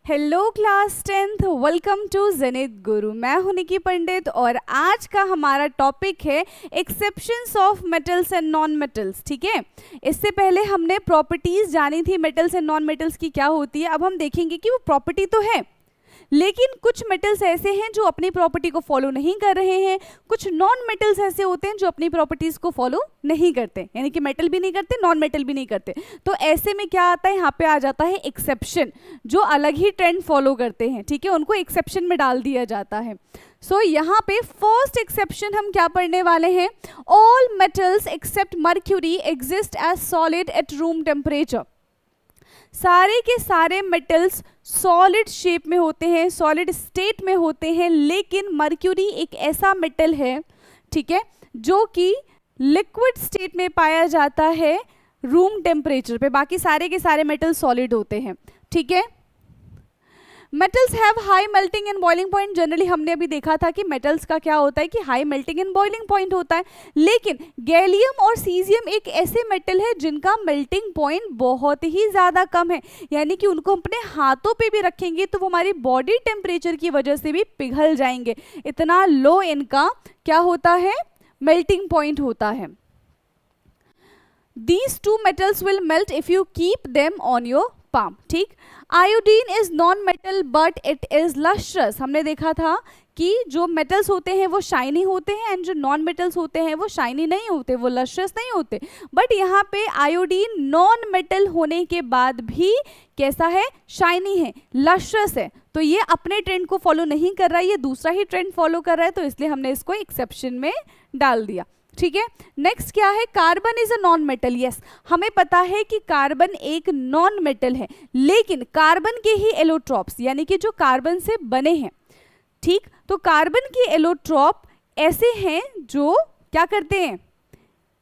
Hello class 10th, welcome to Zenith Guru. मैं हूं निकी पंडित और आज का हमारा टॉपिक है exceptions of metals and non metals. ठीक है, इससे पहले हमने प्रॉपर्टीज जानी थी मेटल्स एंड नॉन मेटल्स की क्या होती है। अब हम देखेंगे कि वो प्रॉपर्टी तो है लेकिन कुछ मेटल्स ऐसे हैं जो अपनी प्रॉपर्टी को फॉलो नहीं कर रहे हैं, कुछ नॉन मेटल्स ऐसे होते हैं जो अपनी प्रॉपर्टीज को फॉलो नहीं करते, यानी कि मेटल भी नहीं करते नॉन मेटल भी नहीं करते। तो ऐसे में क्या आता है, यहाँ पे आ जाता है एक्सेप्शन, जो अलग ही ट्रेंड फॉलो करते हैं। ठीक है, उनको एक्सेप्शन में डाल दिया जाता है। सो यहाँ पे फर्स्ट एक्सेप्शन हम क्या पढ़ने वाले हैं, all metals except mercury exist as solid at room temperature. सारे के सारे मेटल्स सॉलिड शेप में होते हैं, सॉलिड स्टेट में होते हैं, लेकिन मर्क्यूरी एक ऐसा मेटल है, ठीक है, जो कि लिक्विड स्टेट में पाया जाता है रूम टेम्परेचर पे। बाकी सारे के सारे मेटल सॉलिड होते हैं। ठीक है, metals have high melting and boiling point. Generally हमने अभी देखा था कि मेटल्स का क्या होता है कि high melting and boiling point होता है, लेकिन गैलियम और सीजियम एक ऐसे मेटल है जिनका मेल्टिंग पॉइंट बहुत ही ज़्यादा कम है, यानी कि उनको अपने हाथों पे भी रखेंगे तो वो हमारी बॉडी टेम्परेचर की वजह से भी पिघल जाएंगे। इतना लो इनका क्या होता है, मेल्टिंग पॉइंट होता है। These two metals will melt if you keep them on your palm। ठीक, iodine is non metal but it is lustrous. हमने देखा था कि जो मेटल्स होते हैं वो शाइनी होते हैं एंड जो नॉन मेटल्स होते हैं वो शाइनी नहीं होते, वो लस्ट्रस नहीं होते। बट यहाँ पे आयोडीन नॉन मेटल होने के बाद भी कैसा है, शाइनी है, लस्ट्रस है। तो ये अपने ट्रेंड को फॉलो नहीं कर रहा है, ये दूसरा ही ट्रेंड फॉलो कर रहा है, तो इसलिए हमने इसको एक्सेप्शन में डाल दिया। ठीक है, नेक्स्ट क्या है, carbon is a non metal. Yes, हमें पता है कि कार्बन एक नॉन मेटल है, लेकिन कार्बन के ही एलोट्रॉप्स यानी कि जो कार्बन से बने हैं, ठीक, तो कार्बन के एलोट्रॉप ऐसे हैं जो क्या करते हैं,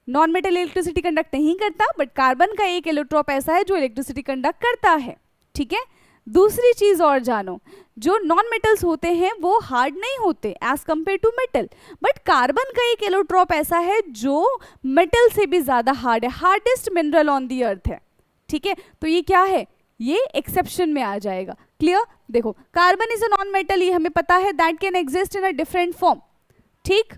नॉन मेटल इलेक्ट्रिसिटी कंडक्ट नहीं करता, बट कार्बन का एक एलोट्रॉप ऐसा है जो इलेक्ट्रिसिटी कंडक्ट करता है। ठीक है, दूसरी चीज और जानो, जो नॉन मेटल्स होते हैं वो हार्ड नहीं होते as compare to metal, but carbon का एक एलोट्रॉप ऐसा है जो मेटल से भी ज्यादा हार्ड है, हार्डेस्ट मिनरल ऑन दी अर्थ है। ठीक है, तो ये क्या है, ये एक्सेप्शन में आ जाएगा। क्लियर, देखो carbon is a non metal, ये हमें पता है, that can exist in a different form. ठीक,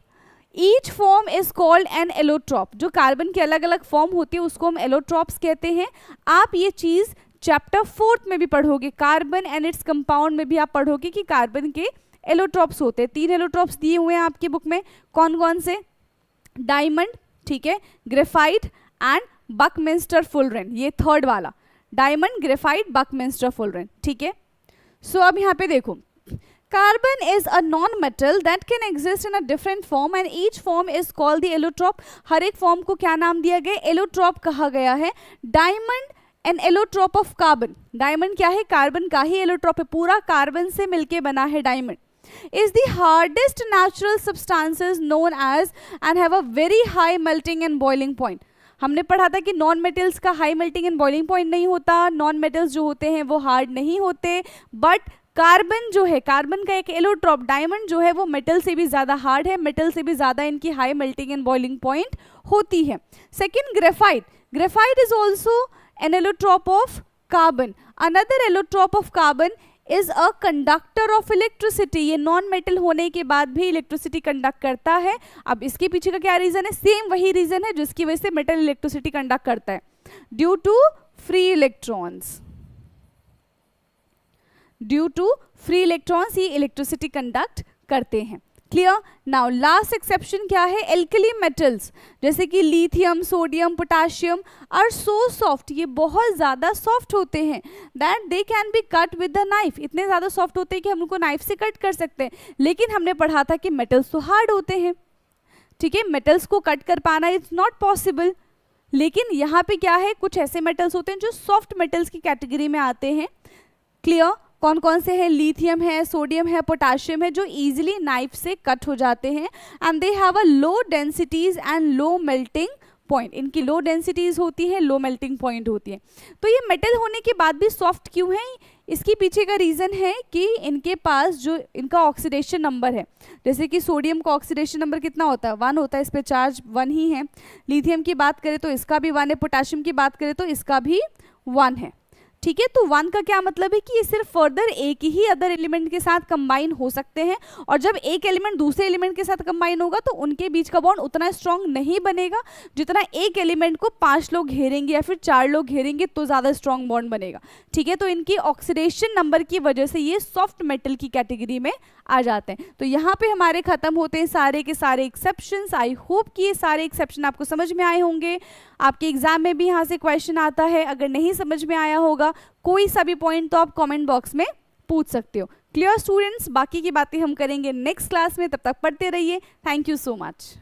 each form is called an allotrope. जो कार्बन की अलग अलग फॉर्म होती है उसको हम एलोट्रॉप्स कहते हैं। आप ये चीज चैप्टर 4 में भी पढ़ोगे, कार्बन एंड इट्स कंपाउंड में भी आप पढ़ोगे कि कार्बन के एलोट्रॉप्स होते हैं। 3 एलोट्रॉप्स दिए हुए हैं आपकी बुक में, कौन कौन से, डायमंड, ठीक है, ग्रेफाइट एंड बकमिंस्टर फुलरेन, ये थर्ड वाला, डायमंड, ग्रेफाइट, बकमिंस्टर फुलरेन। ठीक है, सो अब यहाँ पे देखो, carbon is a non metal that can exist in a different form and each form is called the allotrope. हर एक फॉर्म को क्या नाम दिया गया, एलोट्रॉप कहा गया है। Diamond an allotrope of carbon, diamond क्या है, कार्बन का ही एलोट्रॉप है, पूरा कार्बन से मिलके बना है diamond. Is the hardest natural substances known as and have a very high melting and boiling point. हमने पढ़ा था कि नॉन मेटल्स का high melting and boiling point नहीं होता, नॉन मेटल्स जो होते हैं वो हार्ड नहीं होते, बट कार्बन जो है, कार्बन का एक एलोट्रॉप डायमंड जो है वो मेटल से भी ज्यादा हार्ड है, मेटल से भी ज्यादा इनकी high melting and boiling point होती है। Second, graphite, graphite is also an allotrope of carbon। another allotrope of carbon is a conductor of electricity। ये नॉन मेटल होने के बाद भी इलेक्ट्रिसिटी कंडक्ट करता है। अब इसके पीछे का क्या रीजन है, सेम वही रीजन है जिसकी वजह से मेटल इलेक्ट्रिसिटी कंडक्ट करता है, due to free electrons. Due to free electrons ये इलेक्ट्रिसिटी कंडक्ट करते हैं। क्लियर, नाउ लास्ट एक्सेप्शन क्या है, एल्कली मेटल्स जैसे कि lithium, sodium, potassium are so soft, ये बहुत ज़्यादा सॉफ्ट होते हैं, that they can be cut with the knife. इतने ज़्यादा सॉफ्ट होते हैं कि हम उनको नाइफ से कट कर सकते हैं, लेकिन हमने पढ़ा था कि मेटल्स तो हार्ड होते हैं। ठीक है, मेटल्स को कट कर पाना इज नॉट पॉसिबल, लेकिन यहाँ पे क्या है, कुछ ऐसे मेटल्स होते हैं जो सॉफ्ट मेटल्स की कैटेगरी में आते हैं। क्लियर, कौन कौन से हैं, लिथियम है, सोडियम है, पोटाशियम है, जो इजीली नाइफ से कट हो जाते हैं and they have a low densities and low melting point. इनकी लो डेंसिटीज होती है, लो मेल्टिंग पॉइंट होती है। तो ये मेटल होने के बाद भी सॉफ्ट क्यों है, इसके पीछे का रीजन है कि इनके पास जो इनका ऑक्सीडेशन नंबर है, जैसे कि सोडियम का ऑक्सीडेशन नंबर कितना होता है, 1 होता है, इस पे चार्ज 1 ही है। लिथियम की बात करें तो इसका भी 1 है, पोटाशियम की बात करें तो इसका भी 1 है। ठीक है। तो 1 का क्या मतलब है कि ये सिर्फ फर्दर एक ही अदर एलिमेंट के साथ कंबाइन हो सकते हैं, और जब एक एलिमेंट दूसरे एलिमेंट के साथ कंबाइन होगा तो उनके बीच का बॉन्ड उतना स्ट्रांग नहीं बनेगा जितना एक एलिमेंट को 5 लोग घेरेंगे या फिर 4 लोग घेरेंगे तो ज़्यादा स्ट्रांग बॉन्ड बनेगा। ठीक है, तो इनकी ऑक्सीडेशन नंबर की वजह से ये सॉफ्ट मेटल की कैटेगरी में आ जाते हैं। तो यहाँ पे हमारे खत्म होते हैं सारे के सारे एक्सेप्शंस। आई होप कि ये सारे एक्सेप्शन आपको समझ में आए होंगे। आपके एग्जाम में भी यहाँ से क्वेश्चन आता है, अगर नहीं समझ में आया होगा कोई सा भी पॉइंट तो आप कमेंट बॉक्स में पूछ सकते हो। क्लियर स्टूडेंट्स, बाकी की बातें हम करेंगे नेक्स्ट क्लास में, तब तक पढ़ते रहिए। Thank you so much.